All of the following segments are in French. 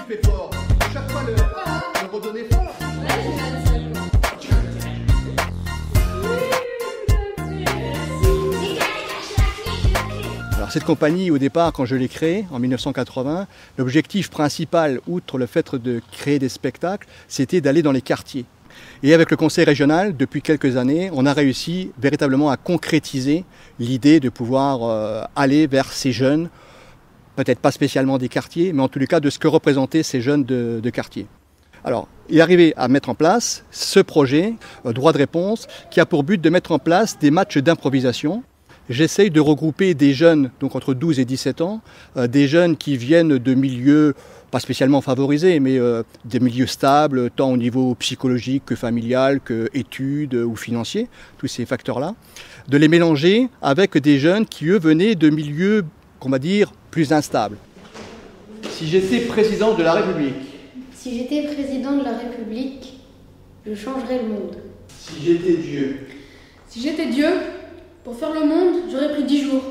fais fort. Chaque fois le redonner fort. Alors cette compagnie, au départ, quand je l'ai créée, en 1980, l'objectif principal, outre le fait de créer des spectacles, c'était d'aller dans les quartiers. Et avec le conseil régional, depuis quelques années, on a réussi véritablement à concrétiser l'idée de pouvoir aller vers ces jeunes, peut-être pas spécialement des quartiers, mais en tous les cas de ce que représentaient ces jeunes de quartier. Alors, il est arrivé à mettre en place ce projet, Droit de réponse, qui a pour but de mettre en place des matchs d'improvisation. J'essaye de regrouper des jeunes, donc entre 12 et 17 ans, des jeunes qui viennent de milieux pas spécialement favorisés, mais des milieux stables, tant au niveau psychologique que familial, que études ou financiers, tous ces facteurs-là, de les mélanger avec des jeunes qui, eux, venaient de milieux, qu'on va dire, plus instables. Si j'étais président de la République. Si j'étais président de la République, je changerais le monde. Si j'étais Dieu. Si j'étais Dieu, pour faire le monde, j'aurais pris 10 jours.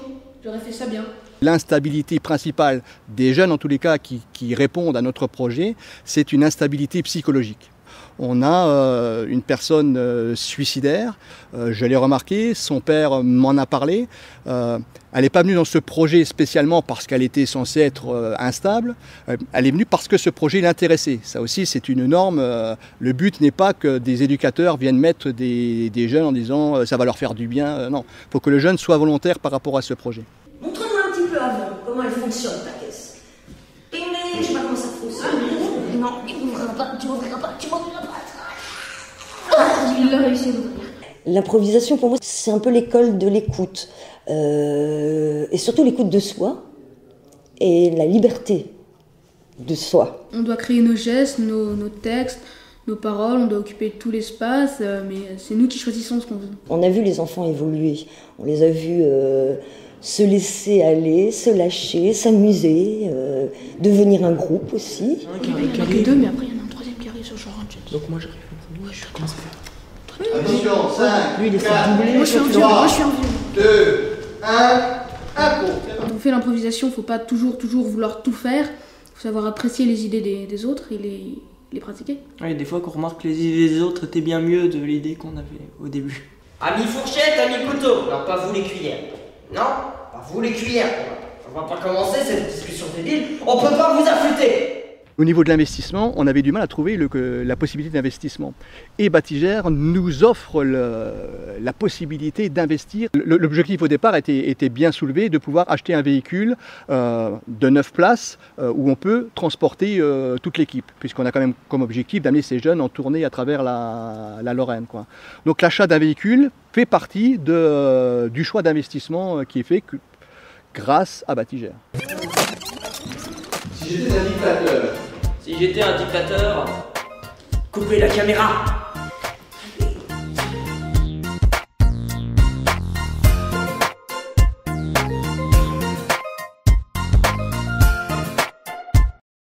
J'aurais fait ça bien. L'instabilité principale des jeunes, en tous les cas, qui répondent à notre projet, c'est une instabilité psychologique. On a une personne suicidaire, je l'ai remarqué, son père m'en a parlé. Elle n'est pas venue dans ce projet spécialement parce qu'elle était censée être instable, elle est venue parce que ce projet l'intéressait. Ça aussi, c'est une norme. Le but n'est pas que des éducateurs viennent mettre des jeunes en disant ça va leur faire du bien. Non, il faut que le jeune soit volontaire par rapport à ce projet. Montre-nous un petit peu avant comment elle fonctionne ta caisse. Et mais je sais pas comment ça fonctionne. Non, tu m'ouvriras pas. Il a réussi à l'ouvrir. L'improvisation, pour moi, c'est un peu l'école de l'écoute. Et surtout l'écoute de soi et la liberté de soi. On doit créer nos gestes, nos textes, nos paroles, on doit occuper tout l'espace, mais c'est nous qui choisissons ce qu'on veut. On a vu les enfants évoluer, on les a vus se laisser aller, se lâcher, s'amuser, devenir un groupe aussi. Il n'y en a que deux, mais après il y en a un troisième qui arrive sur genre un jet. Donc moi j'arrive. Je commence à faire. Attention, 5, Lui, il est 4, Moi je suis un vieux, 2, 1, impro. Quand on fait l'improvisation, faut pas toujours vouloir tout faire. Faut savoir apprécier les idées des autres et les pratiquer. Oui, des fois qu'on remarque que les idées des autres étaient bien mieux de l'idée qu'on avait au début. Amis fourchette, amis couteau. Non, pas vous les cuillères. Non, pas vous les cuillères. On va pas commencer cette discussion débile. On peut pas vous affûter. Au niveau de l'investissement, on avait du mal à trouver la possibilité d'investissement. Et Batigère nous offre la possibilité d'investir. L'objectif au départ était bien soulevé, de pouvoir acheter un véhicule de 9 places où on peut transporter toute l'équipe, puisqu'on a quand même comme objectif d'amener ces jeunes en tournée à travers la Lorraine, quoi. Donc l'achat d'un véhicule fait partie du choix d'investissement qui est fait grâce à Batigère. Si j'étais un dictateur. Si j'étais un dictateur, coupez la caméra.